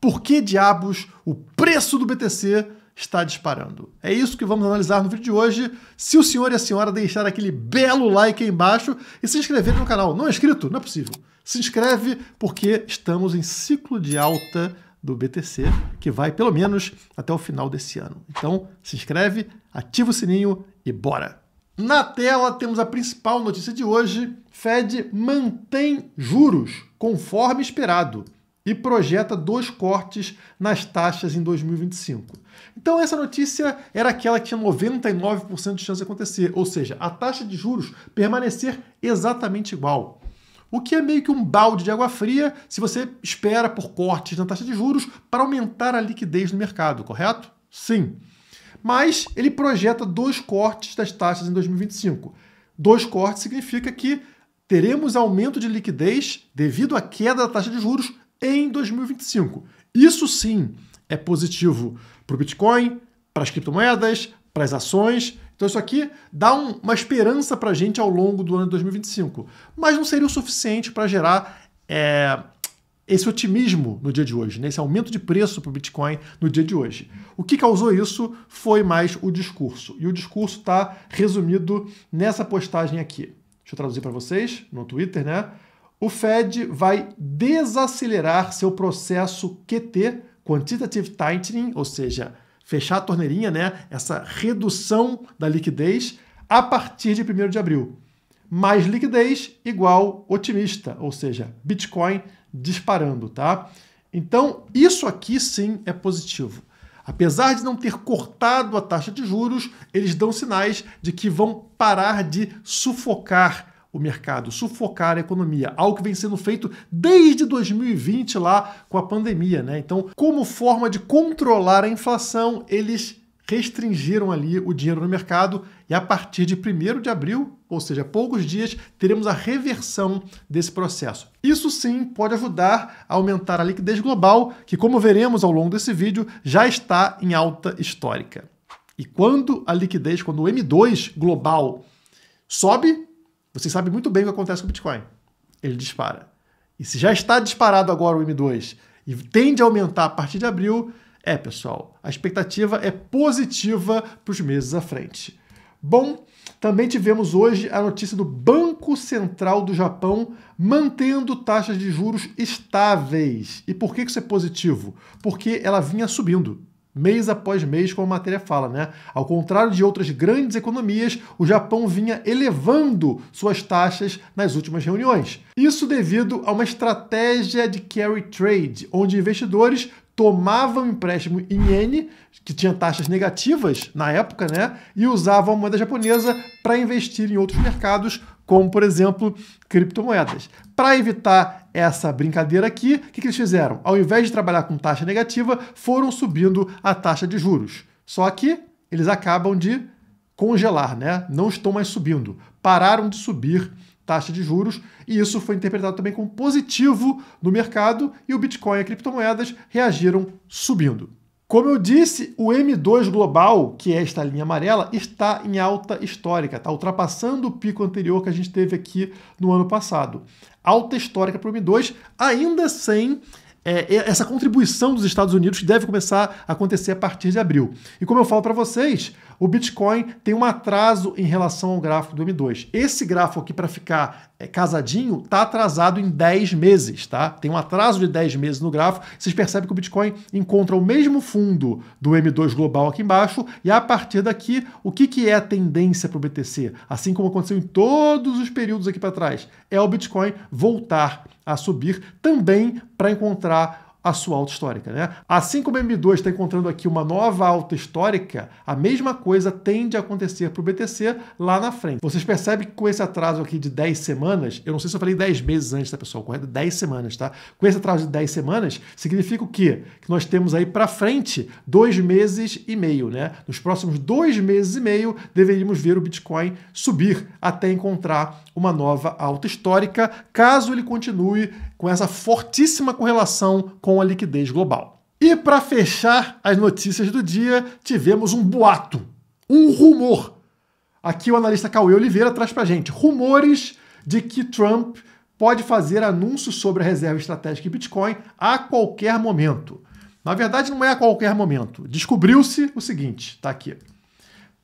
por que diabos o preço do BTC está disparando? É isso que vamos analisar no vídeo de hoje. Se o senhor e a senhora deixar aquele belo like aí embaixo e se inscrever no canal. Não é inscrito? Não é possível. Se inscreve porque estamos em ciclo de alta do BTC, que vai pelo menos até o final desse ano. Então, se inscreve, ativa o sininho e bora! Na tela temos a principal notícia de hoje. Fed mantém juros conforme esperado e projeta 2 cortes nas taxas em 2025. Então essa notícia era aquela que tinha 99% de chance de acontecer, ou seja, a taxa de juros permanecer exatamente igual. O que é meio que um balde de água fria se você espera por cortes na taxa de juros para aumentar a liquidez no mercado, correto? Sim. Mas ele projeta 2 cortes das taxas em 2025. 2 cortes significa que teremos aumento de liquidez devido à queda da taxa de juros em 2025. Isso sim é positivo para o Bitcoin, para as criptomoedas, para as ações. Então isso aqui dá uma esperança para a gente ao longo do ano de 2025. Mas não seria o suficiente para gerar esse otimismo no dia de hoje, né? Esse aumento de preço para o Bitcoin no dia de hoje. O que causou isso foi mais o discurso. E o discurso está resumido nessa postagem aqui. Deixa eu traduzir para vocês no Twitter, né? O Fed vai desacelerar seu processo QT, Quantitative Tightening, ou seja, fechar a torneirinha, né? Essa redução da liquidez a partir de 1º de abril. Mais liquidez igual otimista, ou seja, Bitcoin disparando, tá? Então, isso aqui sim é positivo. Apesar de não ter cortado a taxa de juros, eles dão sinais de que vão parar de sufocar o mercado, sufocar a economia, algo que vem sendo feito desde 2020 lá com a pandemia, né? Então, como forma de controlar a inflação, eles restringiram ali o dinheiro no mercado e a partir de 1º de abril, ou seja, poucos dias, teremos a reversão desse processo. Isso sim pode ajudar a aumentar a liquidez global, que como veremos ao longo desse vídeo, já está em alta histórica. E quando a liquidez, quando o M2 global sobe, você sabe muito bem o que acontece com o Bitcoin. Ele dispara. E se já está disparado agora o M2 e tende a aumentar a partir de abril, pessoal, a expectativa é positiva para os meses à frente. Bom, também tivemos hoje a notícia do Banco Central do Japão mantendo taxas de juros estáveis. E por que isso é positivo? Porque ela vinha subindo mês após mês, como a matéria fala, né? Ao contrário de outras grandes economias, o Japão vinha elevando suas taxas nas últimas reuniões. Isso devido a uma estratégia de carry trade, onde investidores tomavam empréstimo em iene, que tinha taxas negativas na época, né? E usavam a moeda japonesa para investir em outros mercados, como, por exemplo, criptomoedas. Para evitar essa brincadeira aqui, o que eles fizeram? Ao invés de trabalhar com taxa negativa, foram subindo a taxa de juros. Só que eles acabam de congelar, né? Não estão mais subindo. Pararam de subir taxa de juros e isso foi interpretado também como positivo no mercado e o Bitcoin e as criptomoedas reagiram subindo. Como eu disse, o M2 global, que é esta linha amarela, está em alta histórica, está ultrapassando o pico anterior que a gente teve aqui no ano passado. Alta histórica para o M2, ainda sem essa contribuição dos Estados Unidos que deve começar a acontecer a partir de abril. E como eu falo para vocês, o Bitcoin tem um atraso em relação ao gráfico do M2. Esse gráfico aqui, para ficar casadinho, está atrasado em 10 meses, tá? Tem um atraso de 10 meses no gráfico. Vocês percebem que o Bitcoin encontra o mesmo fundo do M2 global aqui embaixo e a partir daqui, o que é a tendência para o BTC? Assim como aconteceu em todos os períodos aqui para trás, é o Bitcoin voltar a subir também para encontrar a sua alta histórica, né? Assim como o M2 está encontrando aqui uma nova alta histórica, a mesma coisa tende a acontecer para o BTC lá na frente. Vocês percebem que com esse atraso aqui de 10 semanas, eu não sei se eu falei 10 meses antes, tá, pessoal? Correto? 10 semanas, tá? Com esse atraso de 10 semanas, significa o quê? Que nós temos aí para frente 2 meses e meio, né? Nos próximos 2 meses e meio, deveríamos ver o Bitcoin subir até encontrar uma nova alta histórica, caso ele continue com essa fortíssima correlação com a liquidez global. E para fechar as notícias do dia, tivemos um boato, um rumor. Aqui o analista Cauê Oliveira traz para a gente rumores de que Trump pode fazer anúncios sobre a reserva estratégica de Bitcoin a qualquer momento. Na verdade, não é a qualquer momento. Descobriu-se o seguinte, tá aqui.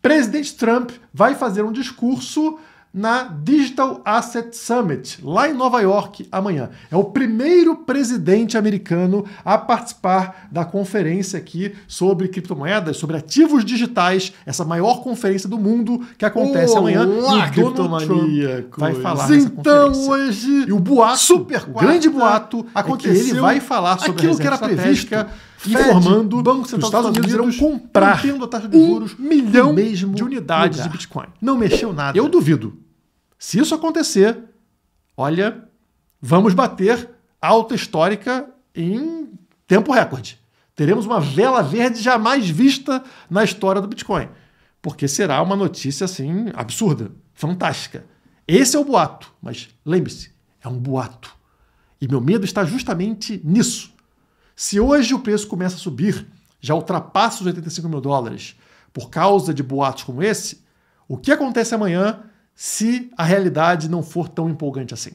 Presidente Trump vai fazer um discurso na Digital Asset Summit, lá em Nova York, amanhã. É o primeiro presidente americano a participar da conferência aqui sobre criptomoedas, sobre ativos digitais, essa maior conferência do mundo que acontece amanhã. E o Donald Trump vai falar nessa conferência. Hoje, e o boato, o grande boato, aconteceu, é que ele vai falar sobre aquilo que era previsto, informando Banco que os Central Estados Unidos irão comprar a taxa de juros 1 milhão mesmo de unidades lugar. de Bitcoin. Não mexeu nada. Eu duvido. Se isso acontecer, olha, vamos bater alta histórica em tempo recorde. Teremos uma vela verde jamais vista na história do Bitcoin. Porque será uma notícia, assim, absurda, fantástica. Esse é o boato. Mas lembre-se, é um boato. E meu medo está justamente nisso. Se hoje o preço começa a subir, já ultrapassa os 85 mil dólares, por causa de boatos como esse, o que acontece amanhã se a realidade não for tão empolgante assim?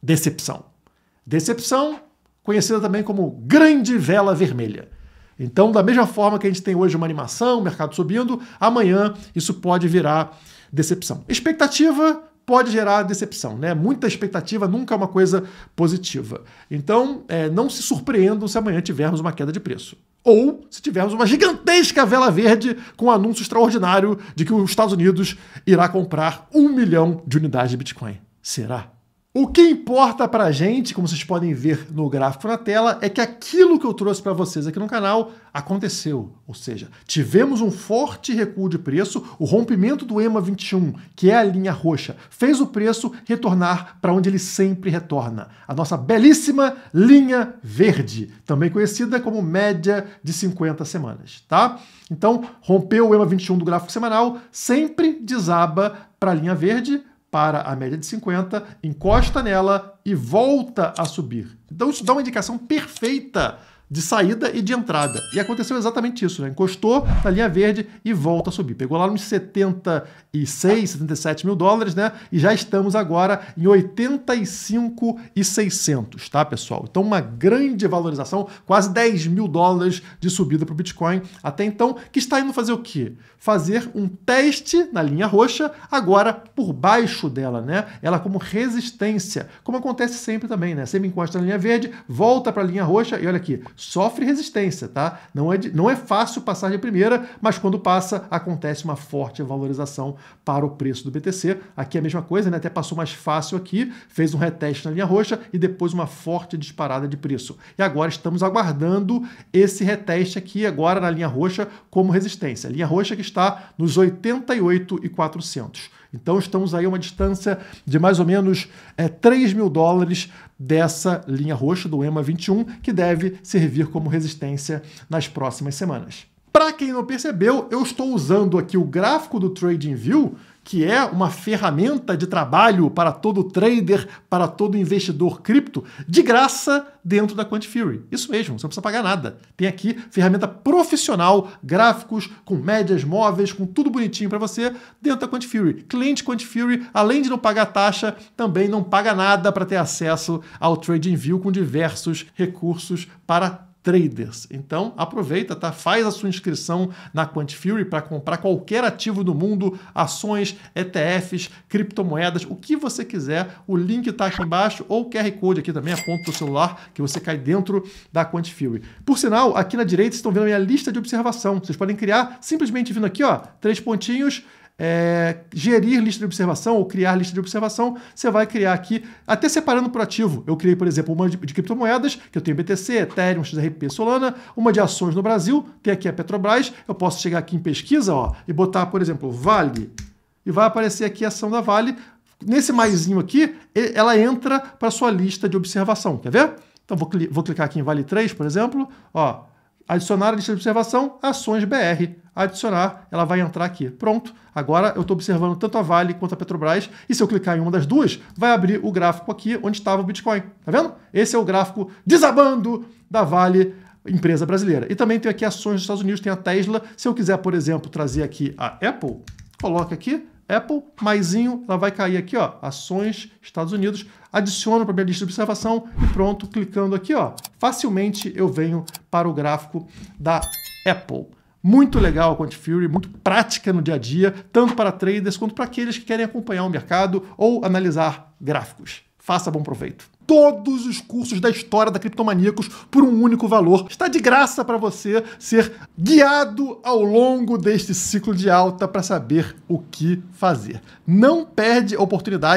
Decepção. Decepção, conhecida também como grande vela vermelha. Então, da mesma forma que a gente tem hoje uma animação, o mercado subindo, amanhã isso pode virar decepção. Expectativa pode gerar decepção, né? Muita expectativa nunca é uma coisa positiva. Então, não se surpreendam se amanhã tivermos uma queda de preço. Ou se tivermos uma gigantesca vela verde com um anúncio extraordinário de que os Estados Unidos irá comprar 1 milhão de unidades de Bitcoin. Será? O que importa pra gente, como vocês podem ver no gráfico na tela, é que aquilo que eu trouxe para vocês aqui no canal aconteceu. Ou seja, tivemos um forte recuo de preço, o rompimento do EMA 21, que é a linha roxa, fez o preço retornar para onde ele sempre retorna. A nossa belíssima linha verde, também conhecida como média de 50 semanas, tá? Então, rompeu o EMA 21 do gráfico semanal, sempre desaba para a linha verde, para a média de 50, encosta nela e volta a subir. Então isso dá uma indicação perfeita de saída e de entrada. E aconteceu exatamente isso, né? Encostou na linha verde e volta a subir. Pegou lá nos 76, 77 mil dólares, né? E já estamos agora em 85.600, tá, pessoal? Então uma grande valorização, quase 10 mil dólares de subida para o Bitcoin até então, que está indo fazer o quê? Fazer um teste na linha roxa, agora por baixo dela, né? Ela como resistência, como acontece sempre também, né? Sempre encosta na linha verde, volta para a linha roxa e olha aqui, sofre resistência, tá? Não é fácil passar de primeira, mas quando passa, acontece uma forte valorização para o preço do BTC. Aqui é a mesma coisa, né? Até passou mais fácil aqui, fez um reteste na linha roxa e depois uma forte disparada de preço. E agora estamos aguardando esse reteste aqui, agora na linha roxa, como resistência. A linha roxa que está nos 88.400. Então estamos aí a uma distância de mais ou menos 3 mil dólares dessa linha roxa do EMA 21, que deve servir como resistência nas próximas semanas. Para quem não percebeu, eu estou usando aqui o gráfico do TradingView, que é uma ferramenta de trabalho para todo trader, para todo investidor cripto, de graça dentro da Quantifury. Isso mesmo, você não precisa pagar nada. Tem aqui ferramenta profissional, gráficos com médias móveis, com tudo bonitinho para você dentro da Quantifury. Cliente Quantifury, além de não pagar taxa, também não paga nada para ter acesso ao TradingView com diversos recursos para traders. Então, aproveita, tá? Faz a sua inscrição na Quantifury para comprar qualquer ativo do mundo, ações, ETFs, criptomoedas, o que você quiser. O link está aqui embaixo ou o QR Code aqui também, aponta o celular que você cai dentro da Quantifury. Por sinal, aqui na direita vocês estão vendo a minha lista de observação. Vocês podem criar simplesmente vindo aqui, ó, 3 pontinhos, gerir lista de observação ou criar lista de observação, você vai criar aqui, até separando por ativo. Eu criei, por exemplo, uma de criptomoedas, que eu tenho BTC, Ethereum, XRP, Solana, uma de ações no Brasil, tem aqui a Petrobras, eu posso chegar aqui em pesquisa, ó, e botar, por exemplo, Vale, e vai aparecer aqui a ação da Vale. Nesse maisinho aqui, ela entra para a sua lista de observação, quer ver? Então vou clicar aqui em Vale 3, por exemplo, ó, adicionar a lista de observação, ações BR. Adicionar, ela vai entrar aqui. Pronto. Agora eu estou observando tanto a Vale quanto a Petrobras. E se eu clicar em uma das duas, vai abrir o gráfico aqui onde estava o Bitcoin. Tá vendo? Esse é o gráfico desabando da Vale, empresa brasileira. E também tem aqui ações dos Estados Unidos, tem a Tesla. Se eu quiser, por exemplo, trazer aqui a Apple, coloca aqui, Apple, maisinho, ela vai cair aqui, ó, ações, Estados Unidos, adiciono para minha lista de observação e pronto, clicando aqui, ó, facilmente eu venho para o gráfico da Apple. Muito legal a Quant Fury, muito prática no dia a dia, tanto para traders quanto para aqueles que querem acompanhar o mercado ou analisar gráficos. Faça bom proveito. Todos os cursos da história da Criptomaníacos por um único valor. Está de graça para você ser guiado ao longo deste ciclo de alta para saber o que fazer. Não perde a oportunidade.